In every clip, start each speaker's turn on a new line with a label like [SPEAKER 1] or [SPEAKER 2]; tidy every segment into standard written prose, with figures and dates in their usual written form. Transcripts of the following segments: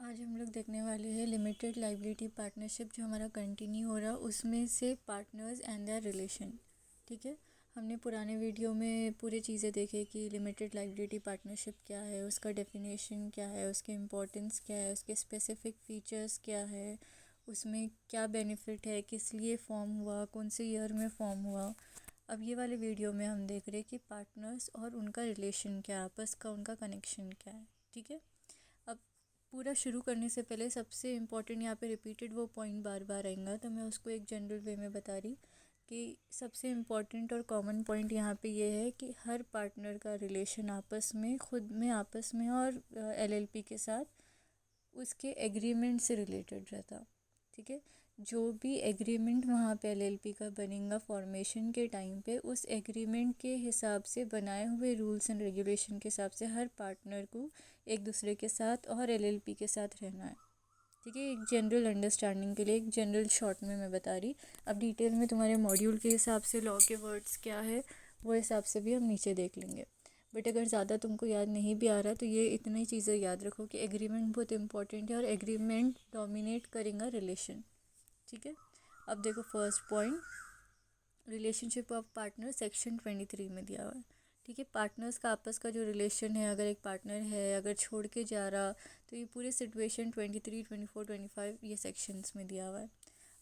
[SPEAKER 1] आज हम लोग देखने वाले हैं लिमिटेड लाइबिलिटी पार्टनरशिप जो हमारा कंटिन्यू हो रहा है उसमें से पार्टनर्स एंड देयर रिलेशन। ठीक है, हमने पुराने वीडियो में पूरी चीज़ें देखे कि लिमिटेड लाइबिलिटी पार्टनरशिप क्या है, उसका डेफिनेशन क्या है, उसके इम्पोर्टेंस क्या है, उसके स्पेसिफिक फीचर्स क्या है, उसमें क्या बेनिफिट है, किस लिए फॉर्म हुआ, कौन से ईयर में फॉर्म हुआ। अब ये वाले वीडियो में हम देख रहे हैं कि पार्टनर्स और उनका रिलेशन क्या है, आपस का उनका कनेक्शन क्या है। ठीक है, अब पूरा शुरू करने से पहले सबसे इम्पोर्टेंट यहाँ पे रिपीटेड वो पॉइंट बार बार आएगा, तो मैं उसको एक जनरल वे में बता रही कि सबसे इम्पॉर्टेंट और कॉमन पॉइंट यहाँ पे ये है कि हर पार्टनर का रिलेशन आपस में खुद में आपस में और एलएलपी के साथ उसके एग्रीमेंट से रिलेटेड रहता। ठीक है, जो भी एग्रीमेंट वहाँ पे एलएलपी का बनेगा फॉर्मेशन के टाइम पे, उस एग्रीमेंट के हिसाब से बनाए हुए रूल्स एंड रेगुलेशन के हिसाब से हर पार्टनर को एक दूसरे के साथ और एलएलपी के साथ रहना है। ठीक है, एक जनरल अंडरस्टैंडिंग के लिए एक जनरल शॉर्ट में मैं बता रही। अब डिटेल में तुम्हारे मॉड्यूल के हिसाब से लॉ के वर्ड्स क्या है वो हिसाब से भी हम नीचे देख लेंगे। बट अगर ज़्यादा तुमको याद नहीं भी आ रहा तो ये इतनी चीज़ें याद रखो कि एग्रीमेंट बहुत इंपॉर्टेंट है और एग्रीमेंट डोमिनेट करेगा रिलेशन। ठीक है, अब देखो first point, relationship of partner section 23 में दिया हुआ है। ठीक है, पार्टनर्स का आपस का जो रिलेशन है, अगर एक पार्टनर है अगर छोड़ के जा रहा तो ये पूरे सिचुएशन 23, 24, 25 ये सेक्शंस में दिया हुआ है।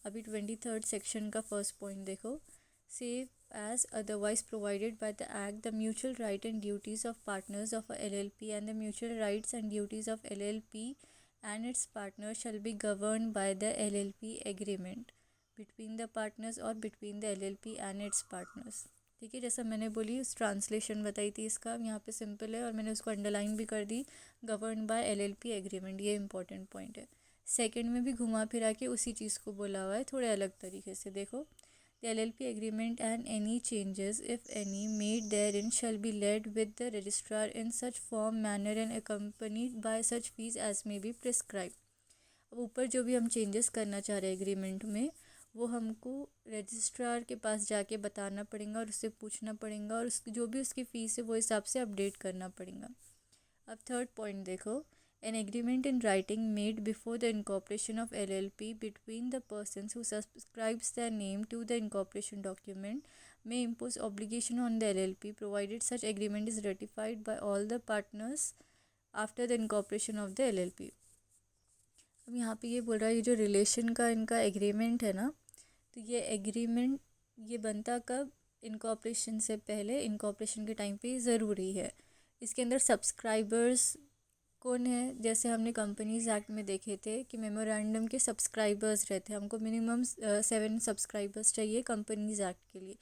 [SPEAKER 1] अभी 23rd सेक्शन का फर्स्ट पॉइंट देखो, save as otherwise provided by the act the mutual right and duties of partners of a LLP and the mutual rights and duties of LLP and its partners shall be governed by the LLP agreement between the partners और between the LLP and its partners। ठीक है, जैसा मैंने बोली उस translation बताई थी इसका, यहाँ पे सिंपल है और मैंने उसको अंडरलाइन भी कर दी, गवर्न बाय LLP एग्रीमेंट, ये इंपॉर्टेंट पॉइंट है। सेकंड में भी घुमा फिरा के उसी चीज़ को बोला हुआ है थोड़े अलग तरीके से। देखो, the LLP agreement and any changes, if any, made therein shall be led with the registrar in such form, manner and accompanied by such fees as may be prescribed। अब ऊपर जो भी हम चेंजेस करना चाह रहे हैं एग्रीमेंट में वो हमको रजिस्ट्रार के पास जाके बताना पड़ेगा और उससे पूछना पड़ेगा और उसकी जो भी उसकी फ़ीस है वो हिसाब से अपडेट करना पड़ेगा। अब थर्ड पॉइंट देखो, an agreement in writing made before the incorporation of LLP between the persons who subscribes their name to the incorporation document may impose obligation on the LLP provided such agreement is ratified by all the partners after the incorporation of the LLP। अब यहाँ पे ये बोल रहा है ये जो relation का इनका एग्रीमेंट है ना, तो ये एग्रीमेंट ये बनता कब, इनकॉर्पोरेशन से पहले, इनकॉर्पोरेशन के टाइम पे ज़रूरी है। इसके अंदर सब्सक्राइबर्स कौन है, जैसे हमने कंपनीज एक्ट में देखे थे कि मेमोरेंडम के सब्सक्राइबर्स रहते हैं, हमको मिनिमम 7 सब्सक्राइबर्स चाहिए कंपनीज एक्ट के लिए।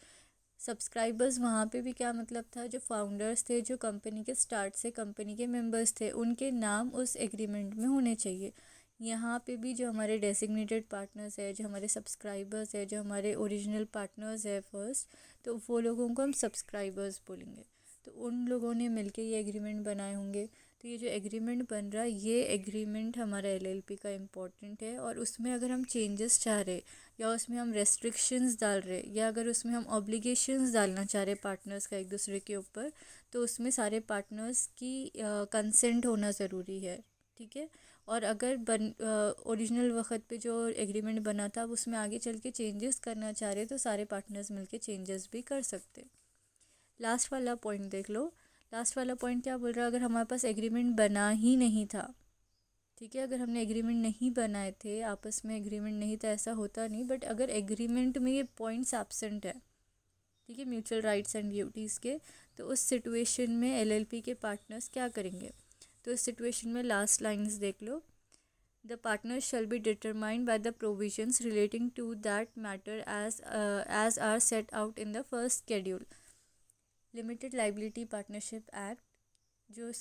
[SPEAKER 1] सब्सक्राइबर्स वहाँ पे भी क्या मतलब था, जो फाउंडर्स थे, जो कंपनी के स्टार्ट से कंपनी के मेंबर्स थे, उनके नाम उस एग्रीमेंट में होने चाहिए। यहाँ पे भी जो हमारे डेसिग्नेटेड पार्टनर्स है, जो हमारे सब्सक्राइबर्स है, जो हमारे ओरिजिनल पार्टनर्स है फर्स्ट, तो वो लोगों को हम सब्सक्राइबर्स बोलेंगे। तो उन लोगों ने मिलके ये एग्रीमेंट बनाए होंगे। तो ये जो एग्रीमेंट बन रहा है ये एग्रीमेंट हमारा एलएलपी का इम्पोर्टेंट है, और उसमें अगर हम चेंजेस चाह रहे या उसमें हम रेस्ट्रिक्शंस डाल रहे या अगर उसमें हम ऑब्लिगेशंस डालना चाह रहे पार्टनर्स का एक दूसरे के ऊपर, तो उसमें सारे पार्टनर्स की कंसेंट होना ज़रूरी है। ठीक है, और अगर ओरिजिनल वक्त पे जो एग्रीमेंट बना था उसमें आगे चल के चेंजेस करना चाह रहे तो सारे पार्टनर्स मिलके चेंजेस भी कर सकते। लास्ट वाला पॉइंट देख लो, लास्ट वाला पॉइंट क्या बोल रहा है, अगर हमारे पास एग्रीमेंट बना ही नहीं था, ठीक है, अगर हमने एग्रीमेंट नहीं बनाए थे, आपस में एग्रीमेंट नहीं था, ऐसा होता नहीं, बट अगर एग्रीमेंट में ये पॉइंट्स एब्सेंट है, ठीक है, म्यूचुअल राइट्स एंड ड्यूटीज़ के, तो उस सिचुएशन में एलएलपी के पार्टनर्स क्या करेंगे। तो इस सिचुएशन में लास्ट लाइन्स देख लो, the partners shall be determined by the provisions relating to that matter as are set out in the first schedule. Limited liability partnership act जो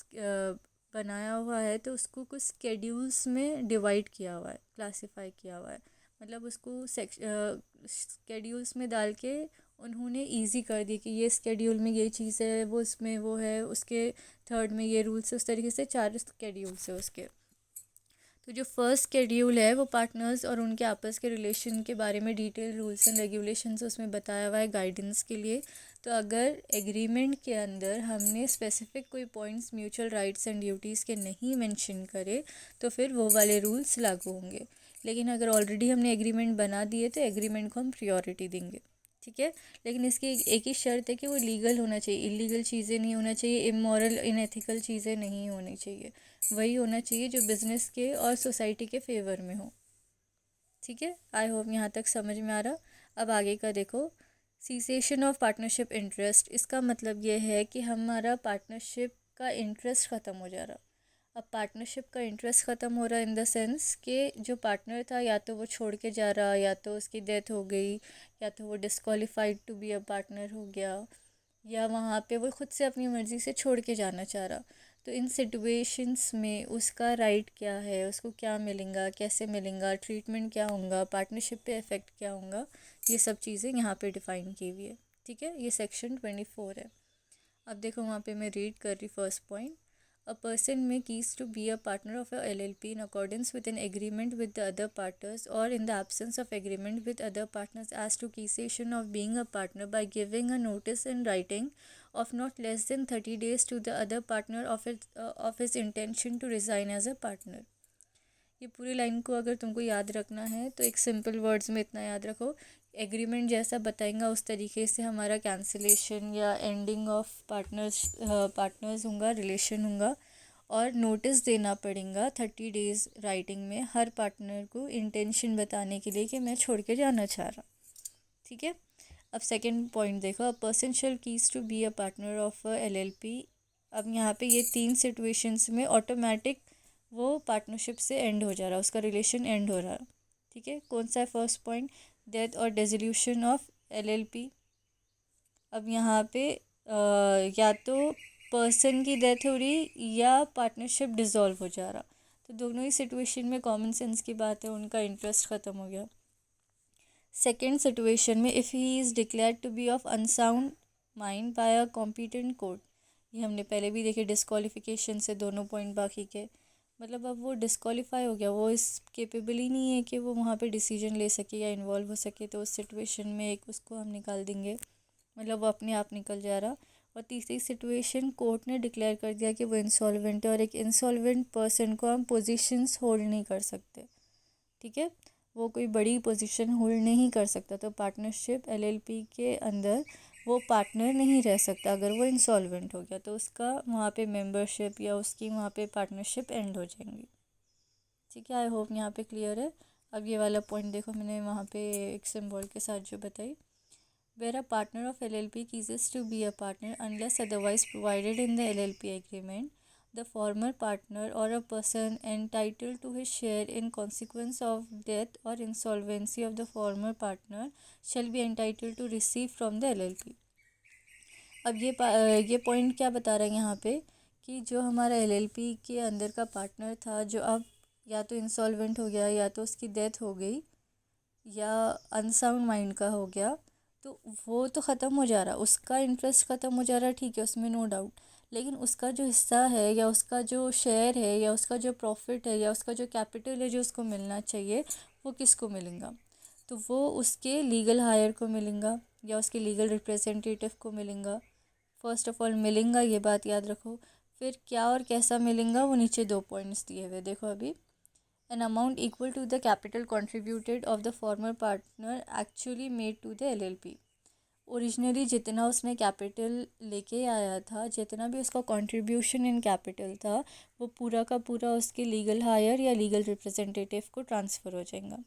[SPEAKER 1] बनाया हुआ है तो उसको कुछ स्केड्यूल्स में डिवाइड किया हुआ है, क्लासिफाई किया हुआ है, मतलब उसको स्केड्यूल्स में डाल के उन्होंने इजी कर दी कि ये स्केड्यूल में ये चीज़ है, वो उसमें वो है, उसके थर्ड में ये रूल्स है, उस तरीके से 4 स्केड्यूल्स है उसके। तो जो फर्स्ट शेड्यूल है वो पार्टनर्स और उनके आपस के रिलेशन के बारे में डिटेल रूल्स एंड रेगुलेशंस उसमें बताया हुआ है गाइडेंस के लिए, तो अगर एग्रीमेंट के अंदर हमने स्पेसिफिक कोई points mutual rights and duties के नहीं मेंशन करे तो फिर वो वाले रूल्स लागू होंगे। लेकिन अगर ऑलरेडी हमने एग्रीमेंट बना दिए तो एग्रीमेंट को हम प्रियोरिटी देंगे, ठीक है। लेकिन इसकी एक ही शर्त है कि वो लीगल होना चाहिए, इलीगल चीज़ें नहीं होना चाहिए, इमोरल इनएथिकल चीज़ें नहीं होनी चाहिए। वही होना चाहिए जो बिज़नेस के और सोसाइटी के फेवर में हो, ठीक है। आई होप यहाँ तक समझ में आ रहा। अब आगे का देखो, सीसेशन ऑफ पार्टनरशिप इंटरेस्ट। इसका मतलब ये है कि हमारा पार्टनरशिप का इंटरेस्ट ख़त्म हो जा रहा। अब पार्टनरशिप का इंटरेस्ट ख़त्म हो रहा इन द सेंस कि जो पार्टनर था या तो वो छोड़ के जा रहा, या तो उसकी डेथ हो गई, या तो वो disqualified to be a partner हो गया, या वहाँ पे वो खुद से अपनी मर्ज़ी से छोड़ के जाना चाह रहा। तो इन सिचुएशंस में उसका राइट क्या है, उसको क्या मिलेगा, कैसे मिलेगा, ट्रीटमेंट क्या होगा, पार्टनरशिप पे इफ़ेक्ट क्या होगा, ये सब चीज़ें यहाँ पे डिफ़ाइन की हुई है, ठीक है। ये सेक्शन 24 है। अब देखो वहाँ पे मैं रीड कर रही first point. A person may cease to be a partner of a LLP in accordance with an agreement with the other partners, or in the absence of agreement with other partners as to cessation of being a partner, by giving a notice in writing of not less than 30 days to the other partner of his intention to resign as a partner. ये पूरी line को अगर तुमको याद रखना है तो एक सिंपल वर्ड्स में इतना याद रखो, एग्रीमेंट जैसा बताएंगा उस तरीके से हमारा कैंसिलेशन या एंडिंग ऑफ पार्टनर्स होगा, रिलेशन होगा। और नोटिस देना पड़ेगा 30 डेज़ राइटिंग में हर पार्टनर को इंटेंशन बताने के लिए कि मैं छोड़ के जाना चाह रहा, ठीक है। अब सेकंड पॉइंट देखो, a person shall ceases to be a partner of a LLP। अब यहाँ पे ये 3 सिचुएशंस में ऑटोमेटिक वो पार्टनरशिप से एंड हो जा रहा, उसका रिलेशन एंड हो रहा, ठीक है। कौन सा है फर्स्ट पॉइंट, डेथ और डिसोल्यूशन ऑफ LLP। अब यहाँ पे या तो पर्सन की डेथ हो रही या पार्टनरशिप डिसॉल्व हो जा रहा, तो दोनों ही सिचुएशन में कॉमन सेंस की बात है, उनका इंटरेस्ट ख़त्म हो गया। सेकेंड सिचुएशन में if he is declared to be of unsound mind by a competent court, ये हमने पहले भी देखे डिस्क्वालिफिकेशन से दोनों पॉइंट बाकी के, मतलब अब वो डिस्क्वालीफाई हो गया, वो इस केपेबल ही नहीं है कि वो वहाँ पे डिसीजन ले सके या इन्वॉल्व हो सके, तो उस सिचुएशन में एक उसको हम निकाल देंगे, मतलब वो अपने आप निकल जा रहा। और तीसरी सिचुएशन, कोर्ट ने डिक्लेयर कर दिया कि वो इंसॉल्वेंट है, और एक इंसॉल्वेंट पर्सन को हम पोजीशंस होल्ड नहीं कर सकते, ठीक है, वो कोई बड़ी पोजीशन होल्ड नहीं कर सकता, तो पार्टनरशिप LLP के अंदर वो पार्टनर नहीं रह सकता अगर वो इंसॉल्वेंट हो गया, तो उसका वहाँ पे मेंबरशिप या उसकी वहाँ पे पार्टनरशिप एंड हो जाएंगी, ठीक है। आई होप यहाँ पे क्लियर है। अब ये वाला पॉइंट देखो, मैंने वहाँ पे एक सिंबल के साथ जो बताई, where a partner of LLP ceases to be a partner unless otherwise provided in the LLP agreement, the former partner or a person entitled to his share in consequence of death or insolvency of the former partner shall be entitled to receive from the LLP। अब ये point क्या बता रहा है यहाँ पे कि जो हमारा LLP के अंदर का पार्टनर था, जो अब या तो इंसॉल्वेंट हो गया, या तो उसकी डेथ हो गई, या अनसाउंड माइंड का हो गया, तो वो तो ख़त्म हो जा रहा, उसका इंटरेस्ट ख़त्म हो जा रहा, ठीक है, उसमें नो डाउट। लेकिन उसका जो हिस्सा है, या उसका जो शेयर है, या उसका जो प्रॉफिट है, या उसका जो कैपिटल है जो उसको मिलना चाहिए, वो किसको मिलेगा, तो वो उसके लीगल हायर को मिलेगा या उसके लीगल रिप्रेजेंटेटिव को मिलेगा। फर्स्ट ऑफ ऑल मिलेगा, ये बात याद रखो। फिर क्या और कैसा मिलेगा, वो नीचे 2 पॉइंट्स दिए हुए देखो अभी। an amount equal to the capital contributed of the former partner actually made to the LLP। Originally जितना उसने कैपिटल लेके आया था, जितना भी उसका कंट्रीब्यूशन इन कैपिटल था, वो पूरा का पूरा उसके लीगल हायर या लीगल रिप्रेजेंटेटिव को ट्रांसफ़र हो जाएगा।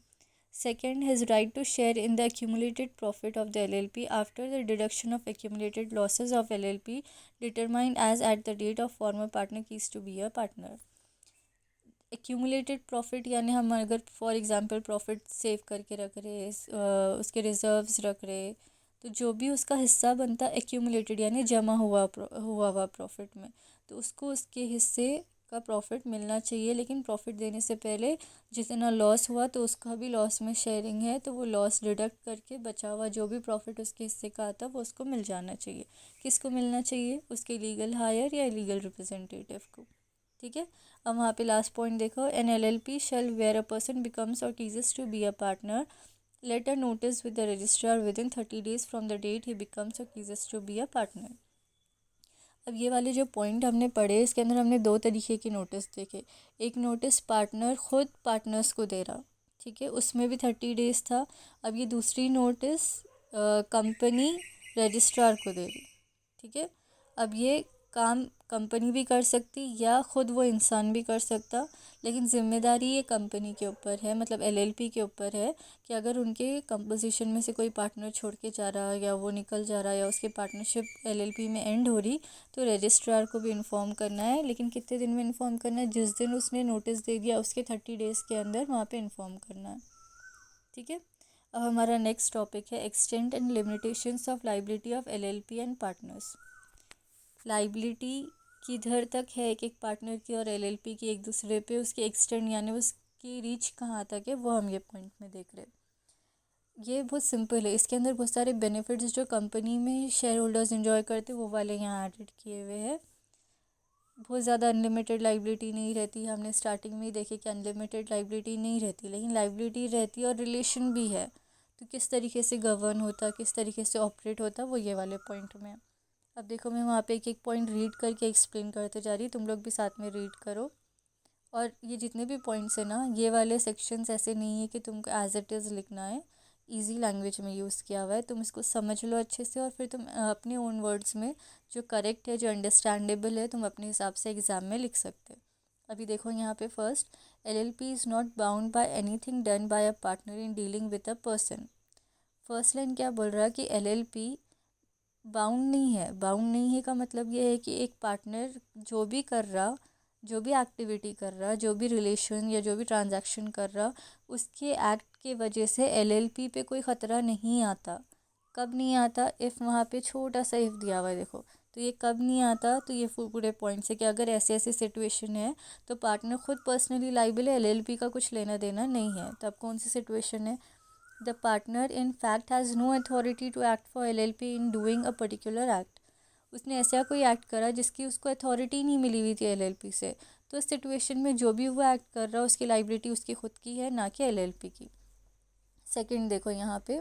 [SPEAKER 1] Second, his right to share in the accumulated profit of the LLP after the deduction of accumulated losses of LLP determined as at the date of former partner ceases to be a partner. Accumulated profit यानी हम अगर for example profit save करके रख रहे, उसके reserves रख रहे, तो जो भी उसका हिस्सा बनता एक्यूमुलेटेड यानी जमा हुआ प्रॉफिट में, तो उसको उसके हिस्से का प्रॉफिट मिलना चाहिए। लेकिन प्रॉफिट देने से पहले जितना लॉस हुआ तो उसका भी लॉस में शेयरिंग है, तो वो लॉस डिडक्ट करके बचा हुआ जो भी प्रॉफिट उसके हिस्से का आता वो उसको मिल जाना चाहिए। किसको मिलना चाहिए, उसके लीगल हायर या लीगल रिप्रेजेंटेटिव को, ठीक है। अब वहाँ पे लास्ट पॉइंट देखो, an LLP shall where a person becomes or ceases to be a partner lodge a notice with the registrar within 30 days from the date he becomes or ceases to be a partner. अब ये वाले जो point हमने पढ़े इसके अंदर हमने दो तरीके की नोटिस देखे। एक नोटिस पार्टनर खुद पार्टनर्स को दे रहा, ठीक है, उसमें भी 30 days था। अब ये दूसरी नोटिस कंपनी रजिस्ट्रार को दे रही, ठीक है। अब ये काम कंपनी भी कर सकती या खुद वो इंसान भी कर सकता, लेकिन ज़िम्मेदारी ये कंपनी के ऊपर है, मतलब एलएलपी के ऊपर है कि अगर उनके कंपोजिशन में से कोई पार्टनर छोड़ के जा रहा या वो निकल जा रहा या उसकी पार्टनरशिप एलएलपी में एंड हो रही तो रजिस्ट्रार को भी इन्फॉर्म करना है। लेकिन कितने दिन में इन्फॉर्म करना है? जिस दिन उसने नोटिस दे दिया उसके 30 days के अंदर वहाँ पर इन्फॉर्म करना है, ठीक है। अब हमारा नेक्स्ट टॉपिक है extent and limitations of liability of LLP and partners. Liability किधर तक है एक एक पार्टनर की और एलएलपी की एक दूसरे पे, उसकी एक्सटेंड यानी उसकी रीच कहाँ तक है वो हम ये पॉइंट में देख रहे हैं। ये बहुत सिंपल है, इसके अंदर बहुत सारे बेनिफिट्स जो कंपनी में शेयर होल्डर्स इन्जॉय करते वो वाले यहाँ एडिट किए हुए हैं। बहुत ज़्यादा अनलिमिटेड लाइबिलिटी नहीं रहती, हमने स्टार्टिंग में ही देखे कि अनलिमिटेड लाइबिलिटी नहीं रहती, लेकिन लाइबिलिटी रहती है और रिलेशन भी है। तो किस तरीके से गवर्न होता, किस तरीके से ऑपरेट होता, वो ये वाले पॉइंट में। अब देखो मैं वहाँ पे एक एक पॉइंट रीड करके एक्सप्लेन करते जा रही, तुम लोग भी साथ में रीड करो। और ये जितने भी पॉइंट्स हैं ना, ये वाले सेक्शंस ऐसे नहीं है कि तुमको एज इट इज़ लिखना है, इजी लैंग्वेज में यूज़ किया हुआ है, तुम इसको समझ लो अच्छे से और फिर तुम अपने ओन वर्ड्स में जो करेक्ट है, जो अंडरस्टैंडेबल है, तुम अपने हिसाब से एग्ज़ाम में लिख सकते हो। अभी देखो यहाँ पे first, LLP is not bound by anything done by a partner in dealing with a person. First line क्या बोल रहा है कि एलएलपी बाउंड नहीं है। बाउंड नहीं है का मतलब ये है कि एक पार्टनर जो भी कर रहा, जो भी एक्टिविटी कर रहा, जो भी रिलेशन या जो भी ट्रांजैक्शन कर रहा, उसके एक्ट के वजह से एलएलपी पे कोई ख़तरा नहीं आता। कब नहीं आता? इफ़ वहाँ पे छोटा सा इफ़ दिया हुआ है, देखो तो ये कब नहीं आता, तो ये पूरे पॉइंट से कि अगर ऐसे ऐसे सिचुएशन है तो पार्टनर खुद पर्सनली लाइबल है, एलएलपी का कुछ लेना देना नहीं है। तब कौन सी सिचुएशन है? The partner in fact has no authority to act for LLP in doing a particular act. उसने ऐसा कोई एक्ट करा जिसकी उसको अथॉरिटी नहीं मिली हुई थी एलएलपी से, तो इस सिचुएशन में जो भी वो एक्ट कर रहा है उसकी लाइबिलिटी उसकी खुद की है, ना कि एलएलपी की। सेकंड देखो यहाँ पे,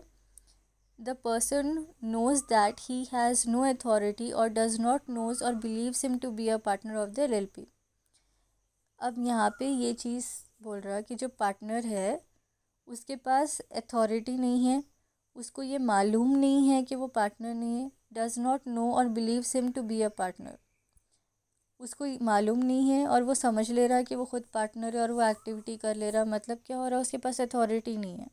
[SPEAKER 1] the person knows that he has no authority or does not knows or believes him to be a partner of the LLP. अब यहाँ पे ये चीज़ बोल रहा है कि जो पार्टनर है उसके पास अथॉरिटी नहीं है, उसको ये मालूम नहीं है कि वो पार्टनर नहीं है, does not know or believes him to be a partner. उसको मालूम नहीं है और वो समझ ले रहा है कि वो खुद पार्टनर है और वो एक्टिविटी कर ले रहा, मतलब क्या हो रहा है, उसके पास अथॉरिटी नहीं है,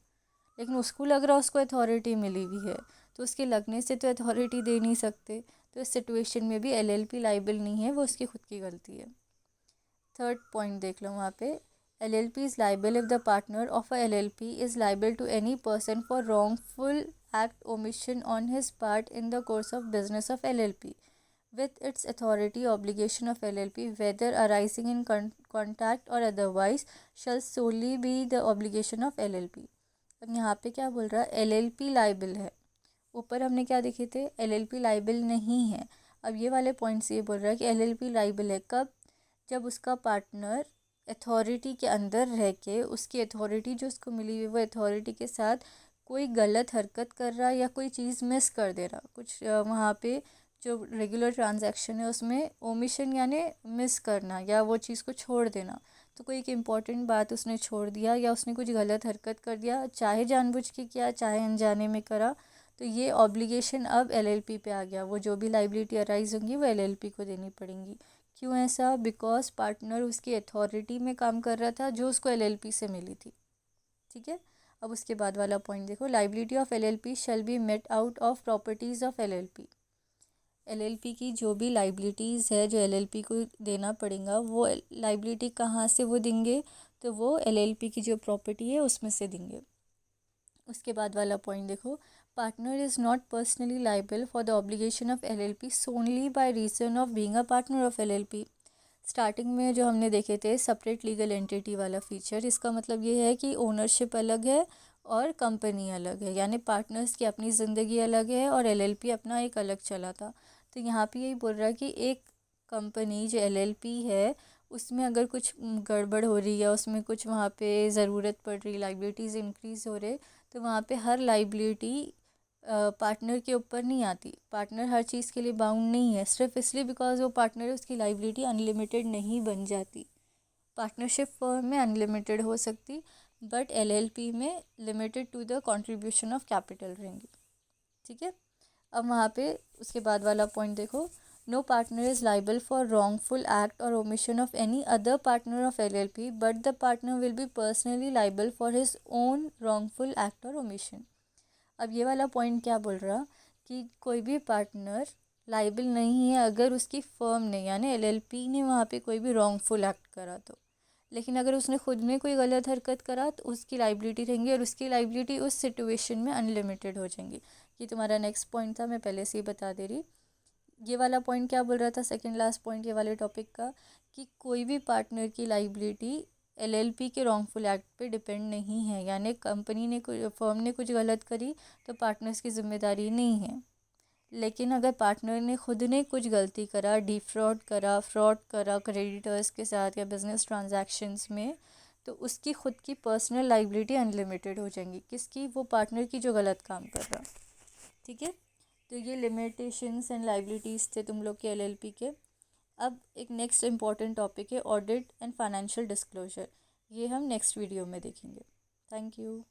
[SPEAKER 1] लेकिन उसको लग रहा है उसको अथॉरिटी मिली हुई है, तो उसके लगने से तो अथॉरिटी दे नहीं सकते। तो इस सिचुएशन में भी एलएलपी लाइबल नहीं है, वो उसकी खुद की गलती है। थर्ड पॉइंट देख लो वहाँ पे, LLP is liable if the partner of a LLP is liable to any person for wrongful act omission on his part in the course of business of LLP with its authority obligation of LLP whether arising in contact or otherwise shall solely be the obligation of LLP। अब यहाँ पे क्या बोल रहा है? LLP liable है, ऊपर हमने क्या देखे थे? LLP लाइबल नहीं है। अब ये वाले पॉइंट से ये बोल रहा है कि LLP लाइबल है कब? जब उसका पार्टनर अथॉरिटी के अंदर रह के उसकी अथॉरिटी जो उसको मिली हुई वो अथॉरिटी के साथ कोई गलत हरकत कर रहा या कोई चीज़ मिस कर दे रहा, कुछ वहाँ पे जो रेगुलर ट्रांजैक्शन है उसमें ओमिशन यानी मिस करना या वो चीज़ को छोड़ देना। तो कोई एक इम्पॉर्टेंट बात उसने छोड़ दिया या उसने कुछ गलत हरकत कर दिया, चाहे जानबूझ के किया चाहे अनजाने में करा, तो ये ऑब्लिगेशन अब एलएलपी पे आ गया। वो जो भी लाइबिलिटी अराइज होंगी वो एलएलपी को देनी पड़ेंगी। क्यों ऐसा? बिकॉज पार्टनर उसकी अथॉरिटी में काम कर रहा था जो उसको एलएलपी से मिली थी, ठीक है। अब उसके बाद वाला पॉइंट देखो, liability of LLP shall be met out of properties of LLP. LLP की जो भी लाइबिलिटीज़ है जो एलएलपी को देना पड़ेगा, वो लाइबिलिटी कहाँ से वो देंगे? तो वो एलएलपी की जो प्रॉपर्टी है उसमें से देंगे। उसके बाद वाला पॉइंट देखो, partner is not personally liable for the obligation of LLP solely by reason of being a partner of LLP। Starting में जो हमने देखे थे सेपरेट लीगल एंटिटी वाला फीचर, इसका मतलब ये है कि ओनरशिप अलग है और कंपनी अलग है, यानी पार्टनर्स की अपनी ज़िंदगी अलग है और एलएलपी अपना एक अलग चला था। तो यहाँ पे यही बोल रहा है कि एक कंपनी जो एलएलपी है उसमें अगर कुछ गड़बड़ हो रही है, उसमें कुछ वहाँ पे ज़रूरत पड़ रही, लाइबिलिटीज़ इंक्रीज़ हो रहे, तो वहाँ पे हर लाइबिलिटी पार्टनर के ऊपर नहीं आती। पार्टनर हर चीज़ के लिए बाउंड नहीं है, सिर्फ इसलिए बिकॉज वो पार्टनर है उसकी लाइबिलिटी अनलिमिटेड नहीं बन जाती। पार्टनरशिप फर्म में अनलिमिटेड हो सकती, बट एलएलपी में limited to the contribution of capital रहेंगी। ठीक है, अब वहाँ पे उसके बाद वाला पॉइंट देखो, no partner is liable for wrongful act or omission of any other partner of LLP, but the partner will be personally liable for his own wrongful act or omission. अब ये वाला पॉइंट क्या बोल रहा कि कोई भी पार्टनर लाइबल नहीं है अगर उसकी फर्म ने यानी एलएलपी ने वहाँ पे कोई भी रॉन्गफुल एक्ट करा तो, लेकिन अगर उसने खुद ने कोई गलत हरकत करा तो उसकी लाइबिलिटी रहेंगी और उसकी लाइबिलिटी उस सिचुएशन में अनलिमिटेड हो जाएंगी। ये तुम्हारा नेक्स्ट पॉइंट था, मैं पहले से ही बता दे रही। ये वाला पॉइंट क्या बोल रहा था, सेकंड लास्ट पॉइंट ये वाले टॉपिक का, कि कोई भी पार्टनर की लाइबिलिटी एलएलपी के रॉन्गफुल एक्ट पे डिपेंड नहीं है, यानी कंपनी ने फर्म ने कुछ गलत करी तो पार्टनर्स की जिम्मेदारी नहीं है। लेकिन अगर पार्टनर ने खुद ने कुछ गलती करा, डिफ्रॉड करा, फ्रॉड करा क्रेडिटर्स के साथ या बिजनेस ट्रांजैक्शंस में, तो उसकी खुद की पर्सनल लाइबिलिटी अनलिमिटेड हो जाएंगी। किसकी? वो पार्टनर की जो गलत काम कर रहा। ठीक है, तो ये लिमिटेशंस एंड लाइबिलिटीज़ थे तुम लोग के एलएलपी के। अब एक नेक्स्ट इम्पॉर्टेंट टॉपिक है ऑडिट एंड फाइनेंशियल डिस्क्लोजर। ये हम नेक्स्ट वीडियो में देखेंगे। Thank you.